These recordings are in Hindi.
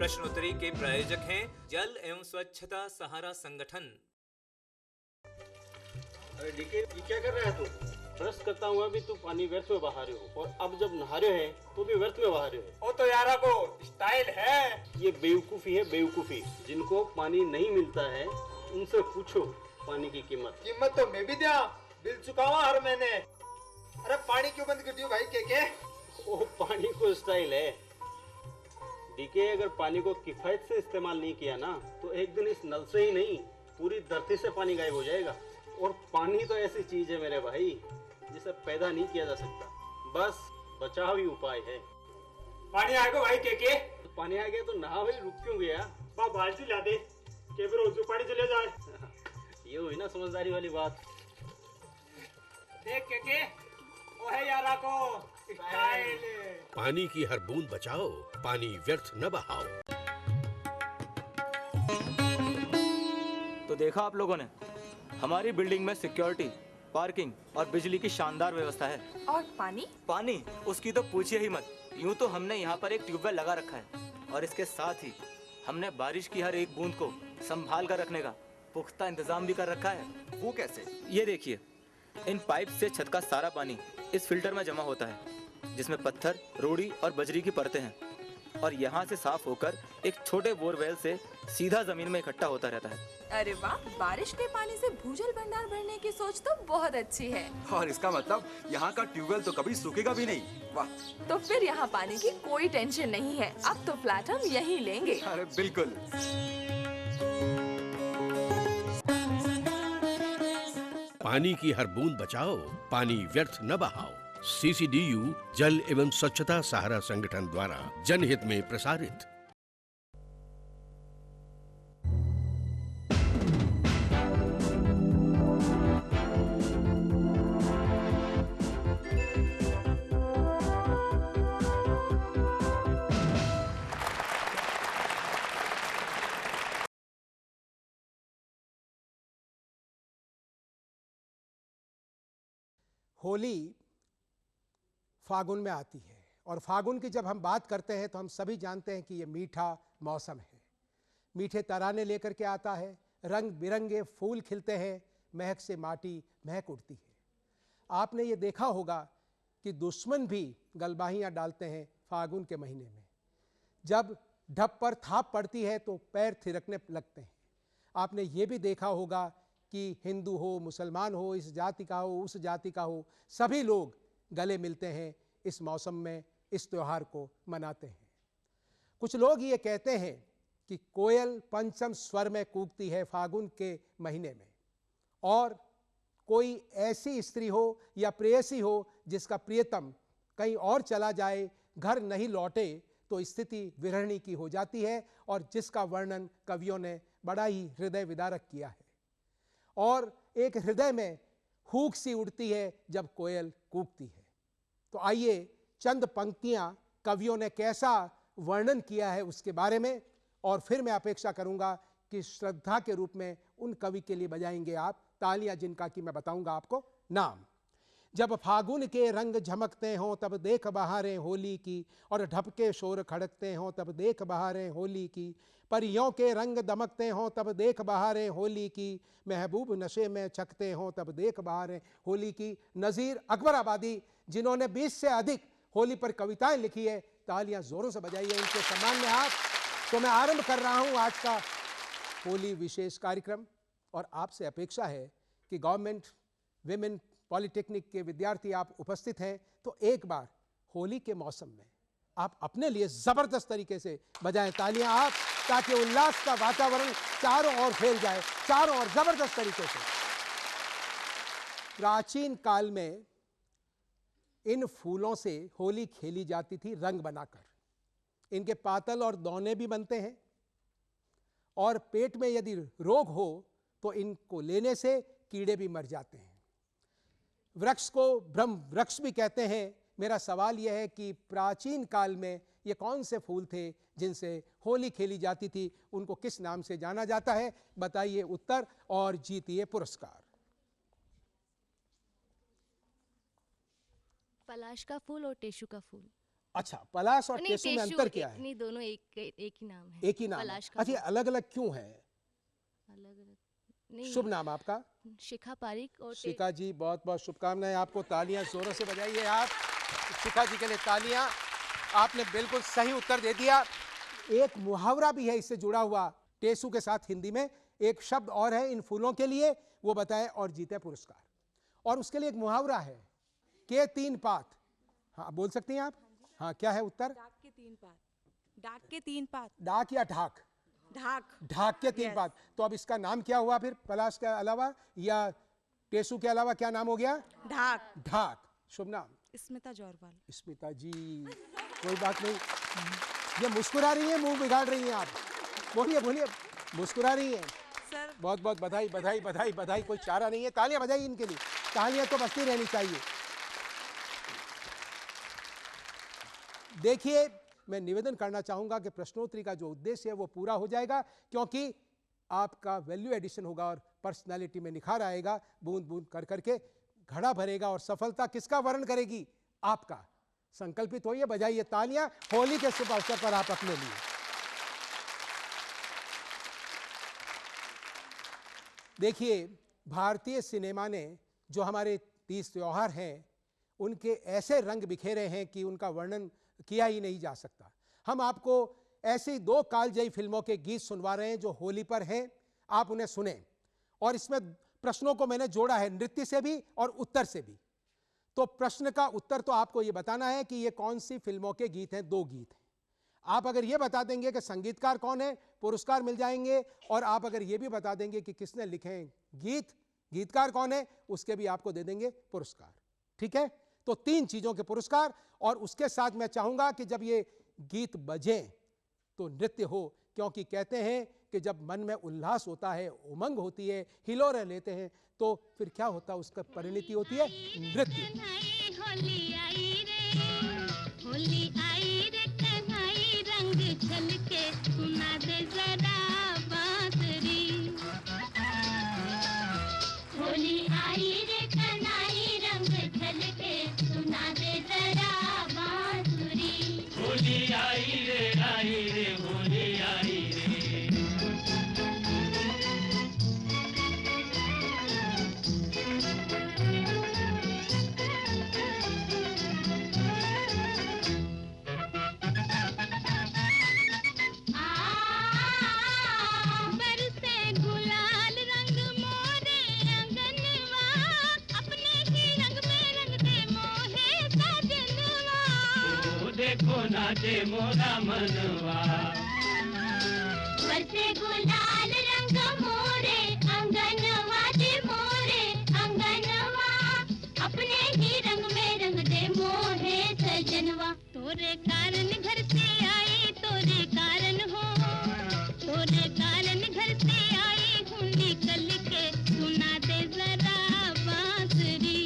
प्रश्नोत्तरी के प्रायोजक हैं जल एवं स्वच्छता सहारा संगठन। अरे डीके, ये क्या कर रहा है तू? ब्रश करता हुआ भी तू पानी व्यर्थ में बहा रहे हो, और अब जब नहा रहे हैं तो भी व्यर्थ में बहा रहे हो। वो तो यारा को स्टाइल है। ये बेवकूफी है, बेवकूफी। जिनको पानी नहीं मिलता है उनसे पूछो पानी की कीमत। कीमत तो मैं भी दिया, बिल चुकावा हर महीने। अरे पानी क्यों बंद कर दियो भाई के? वो पानी को स्टाइल है डीके। अगर पानी को किफायत से इस्तेमाल नहीं किया ना तो एक दिन इस नल से ही नहीं पूरी धरती से पानी गायब हो जाएगा। और पानी तो ऐसी चीज है मेरे भाई जिसे पैदा नहीं किया जा सकता, बस बचाव ही उपाय है। पानी आ गया भाई के? तो पानी आ गया तो नहा भाई, रुक क्यों गया? बाल्टी ला दे के फिर रोज पानी चले जाए। ये हुई ना समझदारी वाली बात। देख के वो है यारा को स्टाइल। पानी की हर बूंद बचाओ, पानी व्यर्थ न बहाओ। तो देखा आप लोगों ने, हमारी बिल्डिंग में सिक्योरिटी, पार्किंग और बिजली की शानदार व्यवस्था है। और पानी उसकी तो पूछिए ही मत। यूँ तो हमने यहाँ पर एक ट्यूबवेल लगा रखा है और इसके साथ ही हमने बारिश की हर एक बूंद को संभाल कर रखने का पुख्ता इंतजाम भी कर रखा है। वो कैसे? ये देखिए, इन पाइप से छत का सारा पानी इस फिल्टर में जमा होता है जिसमें पत्थर, रोड़ी और बजरी की परतें हैं, और यहाँ से साफ होकर एक छोटे बोरवेल से सीधा जमीन में इकट्ठा होता रहता है। अरे वाह, बारिश के पानी से भूजल भंडार भरने की सोच तो बहुत अच्छी है। और इसका मतलब यहाँ का ट्यूबवेल तो कभी सूखेगा भी नहीं। वाह! तो फिर यहाँ पानी की कोई टेंशन नहीं है। अब तो फ्लैट हम यहीं लेंगे। अरे बिल्कुल। पानी की हर बूंद बचाओ, पानी व्यर्थ न बहाओ। CCDU जल एवं स्वच्छता सहारा संगठन द्वारा जनहित में प्रसारित। होली फागुन में आती है, और फागुन की जब हम बात करते हैं तो हम सभी जानते हैं कि ये मीठा मौसम है। मीठे तराने लेकर के आता है, रंग बिरंगे फूल खिलते हैं, महक से माटी महक उठती है। आपने ये देखा होगा कि दुश्मन भी गलबाहियाँ डालते हैं फागुन के महीने में। जब ढप पर थाप पड़ती है तो पैर थिरकने लगते हैं। आपने ये भी देखा होगा कि हिंदू हो, मुसलमान हो, इस जाति का हो, उस जाति का हो, सभी लोग गले मिलते हैं इस मौसम में, इस त्यौहार को मनाते हैं। कुछ लोग ये कहते हैं कि कोयल पंचम स्वर में कूकती है फागुन के महीने में, और कोई ऐसी स्त्री हो या प्रेयसी हो जिसका प्रियतम कहीं और चला जाए, घर नहीं लौटे, तो स्थिति विरहणी की हो जाती है, और जिसका वर्णन कवियों ने बड़ा ही हृदय विदारक किया है। और एक हृदय में हूक सी उड़ती है जब कोयल कूकती है। तो आइए चंद पंक्तियां कवियों ने कैसा वर्णन किया है उसके बारे में, और फिर मैं अपेक्षा करूंगा कि श्रद्धा के रूप में उन कवि के लिए बजाएंगे आप तालियां, जिनका कि मैं बताऊंगा आपको नाम। जब फागुन के रंग झमकते हों तब देख बहारें होली की, और ढपके शोर खड़कते हों तब देख बहारें होली की, परियों के रंग दमकते हों तब देख बहारें होली की, महबूब नशे में चखते हों तब देख बहारें होली की। नज़ीर अकबर आबादी, जिन्होंने 20 से अधिक होली पर कविताएं लिखी है, तालियां जोरों से बजाइए इनके सम्मान में आप। तो मैं आरंभ कर रहा हूं आज का होली विशेष कार्यक्रम, और आपसे अपेक्षा है कि गवर्नमेंट विमेन पॉलिटेक्निक के विद्यार्थी आप उपस्थित हैं, तो एक बार होली के मौसम में आप अपने लिए जबरदस्त तरीके से बजाएं तालियां आप, ताकि उल्लास का वातावरण चारों ओर फैल जाए, चारों ओर जबरदस्त तरीके से। प्राचीन काल में इन फूलों से होली खेली जाती थी रंग बनाकर। इनके पातल और दौने भी बनते हैं, और पेट में यदि रोग हो तो इनको लेने से कीड़े भी मर जाते हैं। वृक्ष को ब्रह्म वृक्ष भी कहते हैं। मेरा सवाल यह है कि प्राचीन काल में ये कौन से फूल थे जिनसे होली खेली जाती थी, उनको किस नाम से जाना जाता है? बताइए उत्तर और जीतिए पुरस्कार। पलाश का फूल और टेशु का फूल। अच्छा, पलाश और नहीं, टेसू में टेसू अंतर क्या है? नहीं, दोनों एक ही नाम है। एक ही नाम है। पलाश का अच्छा, ये अलग अलग क्यों है? अलग अलग नहीं। शुभ नाम आपका? शिखा पारिक और शिखा जी, बहुत बहुत शुभकामनाएं आपको। तालियां जोरों से बजाइए आप शिखा जी के लिए, तालियां। आपने बिल्कुल सही उत्तर दे दिया। एक मुहावरा भी है इससे जुड़ा हुआ, टेसू के साथ हिंदी में एक शब्द और है इन फूलों के लिए, वो बताएं और जीते पुरस्कार। और उसके लिए एक मुहावरा है, के तीन पात। हाँ, बोल सकती हैं आप? हाँ, क्या है उत्तर? डाक के तीन पात। डाक के तीन पात। डाक या ढाक? ढाक। ढाक के तीन पात। तो अब इसका नाम क्या हुआ फिर, पलाश के अलावा या टेसू के अलावा क्या नाम हो गया? ढाक। ढाक। शुभ नाम? स्मिता जौरवाल। स्मिता जी, कोई बात नहीं। ये मुस्कुरा रही है, मुंह बिगाड़ रही हैं आप। बोलिए बोलिए, मुस्कुरा रही हैं। सर बहुत बहुत बधाई बधाई बधाई बधाई, कोई चारा नहीं है। तालियां बजाइए इनके लिए, तालियां तो बजती रहनी चाहिए। देखिए, मैं निवेदन करना चाहूंगा कि प्रश्नोत्तरी का जो उद्देश्य है वो पूरा हो जाएगा, क्योंकि आपका वैल्यू एडिशन होगा और पर्सनालिटी में निखार आएगा। बूंद बूंद कर करके घड़ा भरेगा और सफलता किसका वर्ण करेगी? आपका। संकल्पित होइए, बजाइए तालियां होली के शुभ अवसर पर आप अपने लिए। देखिए, भारतीय सिनेमा ने जो हमारे 30 त्योहार हैं उनके ऐसे रंग बिखेरे हैं कि उनका वर्णन किया ही नहीं जा सकता। हम आपको ऐसी दो कालजयी फिल्मों के गीत सुनवा रहे हैं जो होली पर हैं, आप उन्हें सुने। और इसमें प्रश्नों को मैंने जोड़ा है, नृत्य से भी और उत्तर से भी। तो प्रश्न का उत्तर तो आपको ये बताना है कि ये कौन सी फिल्मों के गीत हैं। दो गीत हैं। आप अगर ये बता देंगे कि संगीतकार कौन है, पुरस्कार मिल जाएंगे। और आप अगर ये भी बता देंगे कि किसने लिखे हैं गीत, गीतकार कौन है, उसके भी आपको दे देंगे पुरस्कार। ठीक है? तो 3 चीजों के पुरस्कार। और उसके साथ मैं चाहूंगा कि जब ये गीत बजें तो नृत्य हो, क्योंकि कहते हैं कि जब मन में उल्लास होता है, उमंग होती है, हिलोरे लेते हैं, तो फिर क्या होता है, उसका परिणति होती है नृत्य। होली आई रे, होली आई रे, कन्हई रंग छलके, सुना दे जरा बांसुरी। होली आई रे, कन्हई रंग छलके, सुना दे जरा बांसुरी। होली आई रे, होली आई रे। नाचे मोरा मनवा, बरसे गुलाल रंग मोरे अंगनवा दे, मोरे अंगनवा, अपने ही रंग में रंग दे मोहे सजनवा। तोरे कारण घर से आई, तोरे कारण हो, तोरे कारण घर से आई हूँ निकल के, सुना दे जरा बांसुरी।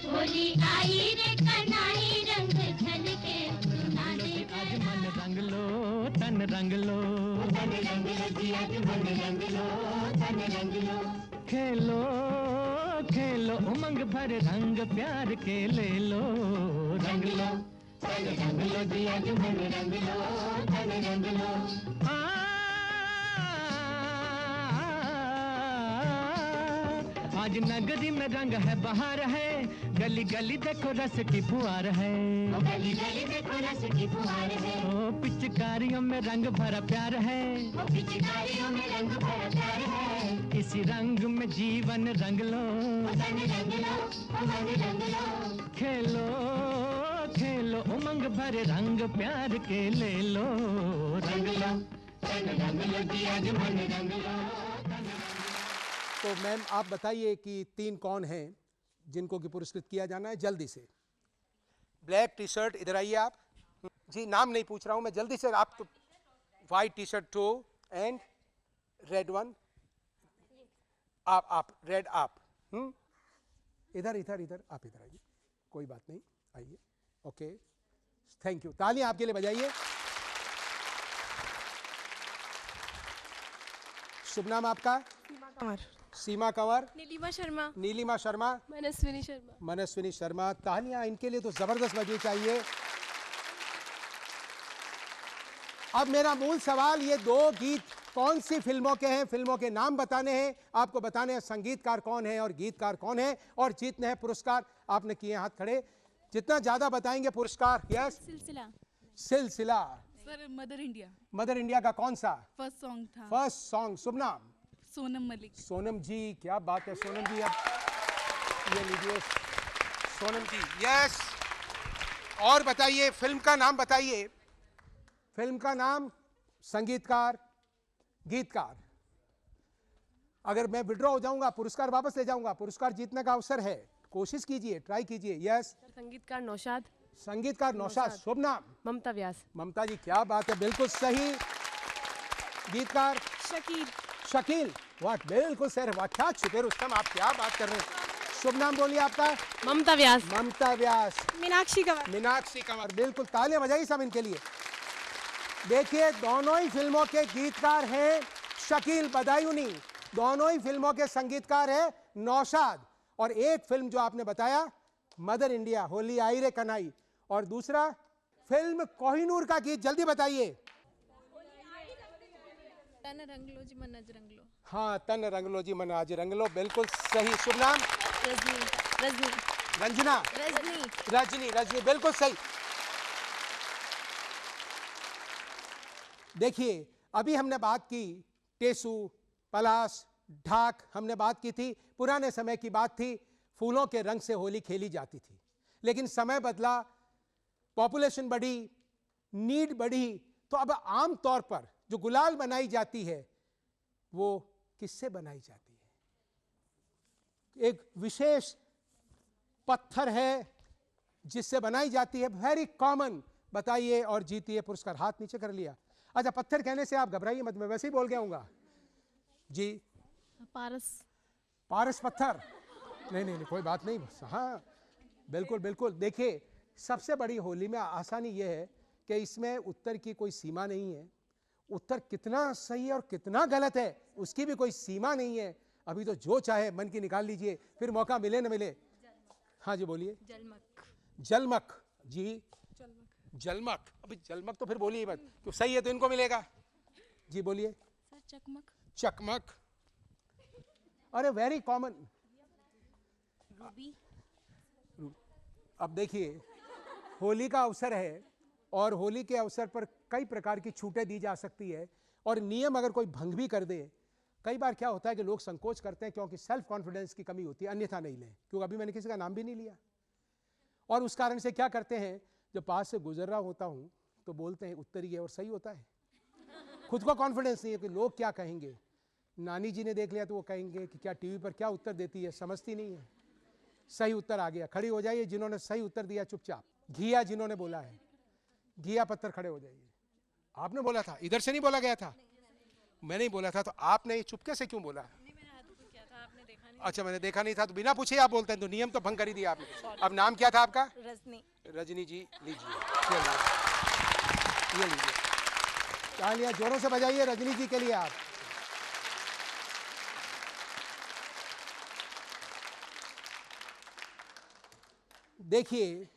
होली आई रे, कन्हई रंग छलके, सुना दे आज मन रंग लो, तन रंग लो, तन रंग लो जी, आज मन रंग लो, तन रंग लो। खेलो खेलो उमंग भर रंग प्यार के ले लो, रंग लो, तन रंग लो जी, आज मन रंग लो, तन रंग लो। आज नगरी में रंग है, बहार है, गली गली देखो रस की फुहार है, गली गली देखो रस की फुहार है। ओ पिचकारियों में रंग भरा प्यार है, ओ पिचकारियों में रंग भरा प्यार है। इसी रंग में जीवन रंग लो, तन रंग लो, मन रंग लो। खेलो खेलो उमंग भरे रंग प्यार के ले लो, रंग लो, तन रंग लो जी, आज मन रंग लो। तो मैम आप बताइए कि 3 कौन हैं जिनको कि पुरस्कृत किया जाना है, जल्दी से। ब्लैक टी शर्ट, इधर आइए आप जी। नाम नहीं पूछ रहा हूं मैं, जल्दी से आप। तो white T shirt 2 and red 1। आप रेड आप। इधर इधर इधर आप इधर आइए, कोई बात नहीं, आइए। Okay, thank you. तालियां आपके लिए बजाइए। शुभ नाम आपका? सीमा कंवर, नीलिमा शर्मा, नीलिमा शर्मा, मनस्विनी शर्मा। मनस्विनी शर्मा। तालियां इनके लिए तो जबरदस्त बजनी चाहिए। अब मेरा मूल सवाल, ये दो गीत कौन सी फिल्मों के हैं? फिल्मों के नाम बताने हैं, आपको बताने हैं संगीतकार कौन है और गीतकार कौन है, और जीतने हैं पुरस्कार। आपने किए हाथ खड़े, जितना ज्यादा बताएंगे पुरस्कार। Yes, Silsila. Silsila. Sir Mother India. Mother India का कौन सा फर्स्ट सॉन्ग था। First song? शुभ नाम? सोनम मलिक। सोनम जी, क्या बात है सोनम जी। अब ये लीजिए सोनम जी। यस, और बताइए फिल्म का नाम बताइए। फिल्म का नाम, संगीतकार, गीतकार। अगर मैं विड्रॉ हो जाऊंगा पुरस्कार वापस ले जाऊंगा। पुरस्कार जीतने का अवसर है, कोशिश कीजिए, ट्राई कीजिए। यस, संगीतकार नौशाद। संगीतकार नौशाद। शुभ नाम? ममता व्यास। ममता जी, क्या बात है, बिल्कुल सही। गीतकार? शकील। शकील। वाह, बिल्कुल सर, वाह क्या छुपे रुस्तम, आप क्या बात कर रहे हैं। शुभ नाम बोलिए आपका? ममता व्यास। ममता व्यास। मीनाक्षी कंवर। मीनाक्षी कंवर, बिल्कुल, तालियां बजाइए सब इनके लिए। देखिए दोनों ही फिल्मों के गीतकार हैं शकील बदायूनी, दोनों ही फिल्मों के संगीतकार हैं नौशाद। और एक फिल्म जो आपने बताया मदर इंडिया, होली आई रे कनाई, और दूसरा फिल्म कोहिनूर का गीत, जल्दी बताइए। तन रंग लो जी मन आज रंग लो। हाँ, तन रंग लो जी मन आज रंग लो, बिल्कुल सही। शुभ नाम? रजनी। रजनी। रंजना। रजनी। रजनी। रजनी, बिल्कुल सही। देखिए अभी हमने बात की टेसू, पलाश, ढाक, हमने बात की थी, पुराने समय की बात थी, फूलों के रंग से होली खेली जाती थी। लेकिन समय बदला, पॉपुलेशन बढ़ी, नीड बढ़ी, तो अब आम तौर पर जो गुलाल बनाई जाती है वो किससे बनाई जाती है? एक विशेष पत्थर है जिससे बनाई जाती है, वेरी कॉमन। बताइए और जीतिए पुरस्कार। हाथ नीचे कर लिया। अच्छा, पत्थर कहने से आप घबराइए मत, मैं वैसे ही बोल गया हूँगा जी। पारस। पारस पत्थर? नहीं नहीं नहीं, कोई बात नहीं। हाँ बिल्कुल बिल्कुल। देखिए सबसे बड़ी होली में आसानी यह है कि इसमें उत्तर की कोई सीमा नहीं है। उत्तर कितना सही है और कितना गलत है उसकी भी कोई सीमा नहीं है। अभी तो जो चाहे मन की निकाल लीजिए, फिर मौका मिले न मिले। हाँ जी बोलिए। जलमक। जलमक जी। जलमक, अभी जलमक तो फिर बोलिए मत, क्यों सही है तो इनको मिलेगा। जी बोलिए। सर चकमक। चकमक, अरे वेरी कॉमन। रूबी। अब देखिए होली का अवसर है और होली के अवसर पर कई प्रकार की छूटें दी जा सकती है, और नियम अगर कोई भंग भी कर दे, कई बार क्या होता है कि लोग संकोच करते हैं क्योंकि सेल्फ कॉन्फिडेंस की कमी होती है, अन्यथा नहीं लें। क्योंकि अभी मैंने किसी का नाम भी नहीं लिया, और उस कारण से क्या करते हैं, जब पास से गुजर रहा होता हूं तो बोलते हैं उत्तरी है, और सही होता है। खुद को कॉन्फिडेंस नहीं है कि लोग क्या कहेंगे। नानी जी ने देख लिया तो वो कहेंगे कि क्या टीवी पर क्या उत्तर देती है, समझती नहीं है। सही उत्तर आ गया, खड़ी हो जाइए जिन्होंने सही उत्तर दिया चुपचाप। घिया जिन्होंने बोला है, घिया पत्थर खड़े हो जाइए। आपने बोला था, इधर से नहीं बोला गया था, मैंने ही बोला था, तो आपने चुपके से क्यों बोला? अच्छा मैंने देखा नहीं था, तो बिना पूछे आप बोलते हैं, तो नियम तो भंग कर ही दिया आपने। अब नाम क्या था आपका? रजनी। रजनी जी, लीजिए ये लीजिए, तालियां जोरों से बजाइए रजनी जी के लिए। आप देखिए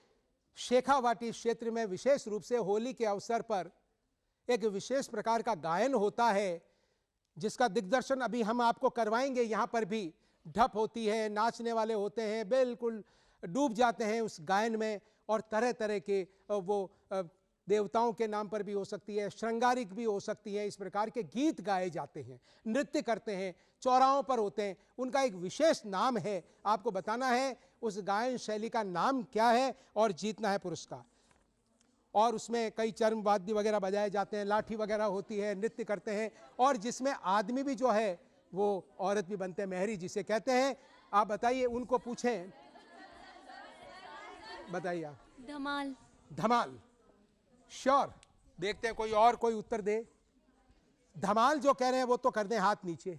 शेखावाटी क्षेत्र में विशेष रूप से होली के अवसर पर एक विशेष प्रकार का गायन होता है जिसका दिग्दर्शन अभी हम आपको करवाएंगे। यहाँ पर भी ढप होती है, नाचने वाले होते हैं, बिल्कुल डूब जाते हैं उस गायन में, और तरह तरह के वो देवताओं के नाम पर भी हो सकती है, श्रृंगारिक भी हो सकती है, इस प्रकार के गीत गाए जाते हैं, नृत्य करते हैं, चौराहों पर होते हैं। उनका एक विशेष नाम है, आपको बताना है उस गायन शैली का नाम क्या है और जीतना है पुरस्कार। और उसमें कई चर्म वाद्य वगैरह बजाए जाते हैं, लाठी वगैरह होती है, नृत्य करते हैं, और जिसमें आदमी भी जो है वो औरत भी बनते हैं, मेहरी जिसे कहते हैं। आप बताइए, उनको पूछें, बताइए आप। धमाल। धमाल, श्योर। देखते हैं कोई और कोई उत्तर दे। धमाल जो कह रहे हैं वो तो कर दें हाथ नीचे।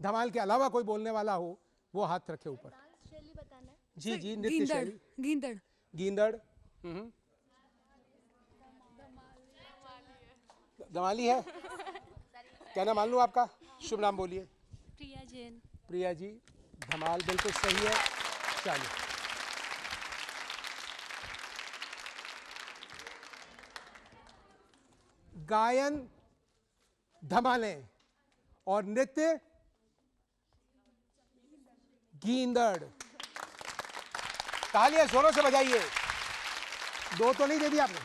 धमाल के अलावा कोई बोलने वाला हो वो हाथ रखे ऊपर। जी जी, नृत्य शैली। गींदड़। गींदड़, धमाली है। क्या नाम मान लूं आपका? शुभ नाम बोलिए। प्रिया जैन। प्रिया जी, धमाल बिल्कुल सही है। चलिए, गायन धमालें और नृत्य गींदड़। तालियां जोरों से बजाइए। 2 तो नहीं दे दिया आपने।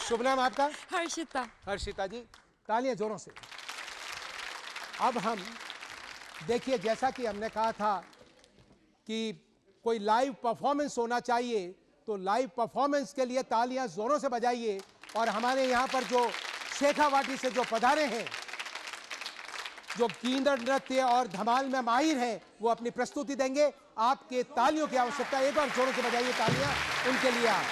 शुभ नाम आपका? हर्षिता। हर्षिता जी, तालियां जोरों से। अब हम देखिए, जैसा कि हमने कहा था कि कोई लाइव परफॉर्मेंस होना चाहिए, तो लाइव परफॉर्मेंस के लिए तालियां जोरों से बजाइए। और हमारे यहाँ पर जो शेखावाटी से जो पधारे हैं, जो गींदड़ नृत्य और धमाल में माहिर हैं, वो अपनी प्रस्तुति देंगे। आपके तालियों की आवश्यकता, एक बार जोरों से बजाइए तालियां उनके लिए आप।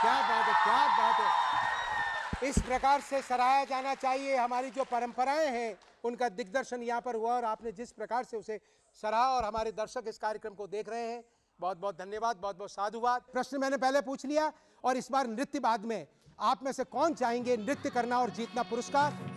क्या बात है, क्या बात है। इस प्रकार से सराहा जाना चाहिए। हमारी जो परंपराएं हैं उनका दिग्दर्शन यहाँ पर हुआ और आपने जिस प्रकार से उसे सराहा और हमारे दर्शक इस कार्यक्रम को देख रहे हैं, बहुत बहुत धन्यवाद, बहुत बहुत साधुवाद। प्रश्न मैंने पहले पूछ लिया और इस बार नृत्य बाद में। आप में से कौन चाहेंगे नृत्य करना और जीतना पुरस्कार?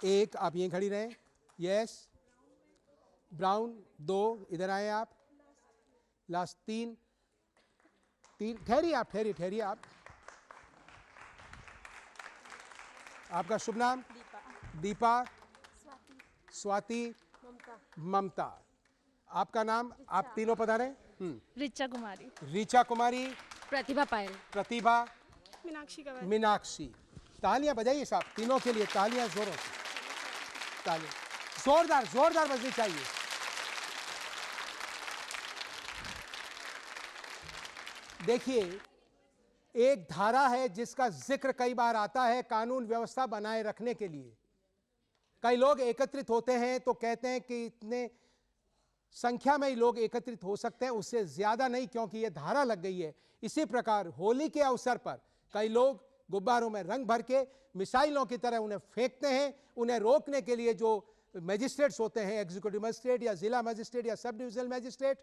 1, आप यहीं खड़ी रहें। यस। ब्राउन 2, इधर आए आप। लास्ट 3, ठहरिए आप, ठहरिए आप। आपका शुभ नाम? दीपा। स्वाति। ममता। आपका नाम? आप तीनों पधारे। ऋचा कुमारी। ऋचा कुमारी। प्रतिभा पायल। प्रतिभा। मीनाक्षी मीनाक्षी। तालियां बजाइए साहब तीनों के लिए, तालियां जोरों से, तालियां जोरदार जोरदार बजनी चाहिए। देखिए, एक धारा है जिसका जिक्र कई बार आता है कानून व्यवस्था बनाए रखने के लिए। कई लोग एकत्रित होते हैं तो कहते हैं कि इतने संख्या में ही लोग एकत्रित हो सकते हैं, उससे ज्यादा नहीं, क्योंकि यह धारा लग गई है। इसी प्रकार होली के अवसर पर कई लोग गुब्बारों में रंग भर के मिसाइलों की तरह उन्हें फेंकते हैं। उन्हें रोकने के लिए जो मजिस्ट्रेट्स होते हैं, एग्जीक्यूटिव मजिस्ट्रेट या जिला मजिस्ट्रेट या सब डिविजनल मजिस्ट्रेट,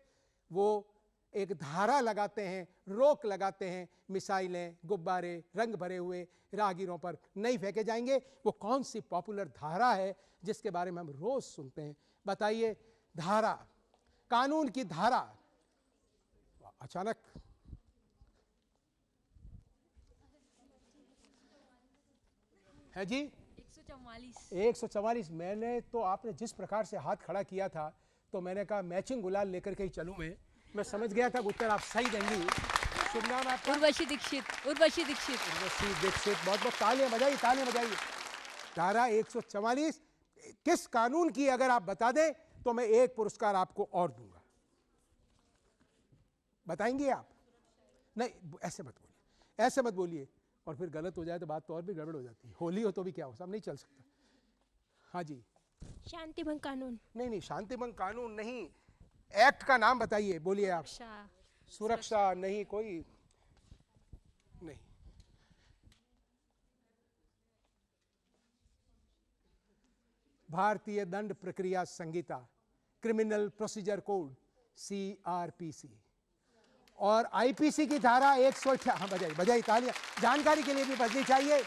वो एक धारा लगाते हैं, रोक लगाते हैं। मिसाइलें, गुब्बारे, रंग भरे हुए राहगीरों पर नहीं फेंके जाएंगे। वो कौन सी पॉपुलर धारा है जिसके बारे में हम रोज सुनते हैं? बताइए। धारा, कानून की धारा। अचानक है जी 144। मैंने तो, आपने जिस प्रकार से हाथ खड़ा किया था तो मैंने कहा मैचिंग गुलाल लेकर के ही चलूं। मैं समझ गया था उत्तर आप सही देंगी। शुभ नाम आपका? उर्वशी दीक्षित। उर्वशी दीक्षित। उर्वशी दीक्षित। बहुत बहुत तालियां बजाइए, तालियां बजाइए। धारा 144 किस कानून की अगर आप बता दें तो मैं एक पुरस्कार आपको और दूंगा। बताएंगे आप? नहीं, ऐसे मत बोलिए, ऐसे मत बोलिए, और फिर गलत हो जाए तो बात तो और भी गड़बड़ हो जाती है। होली हो तो भी क्या हो, सब नहीं चल सकता। हाँ जी। शांति भंग कानून। नहीं, शांति भंग कानून नहीं, एक्ट का नाम बताइए, बोलिए आप। सुरक्षा नहीं, कोई नहीं। भारतीय दंड प्रक्रिया संहिता, क्रिमिनल प्रोसीजर कोड, CRPC, और IPC की धारा 158। हाँ, बजाइए तालियां, जानकारी के लिए भी बजनी चाहिए।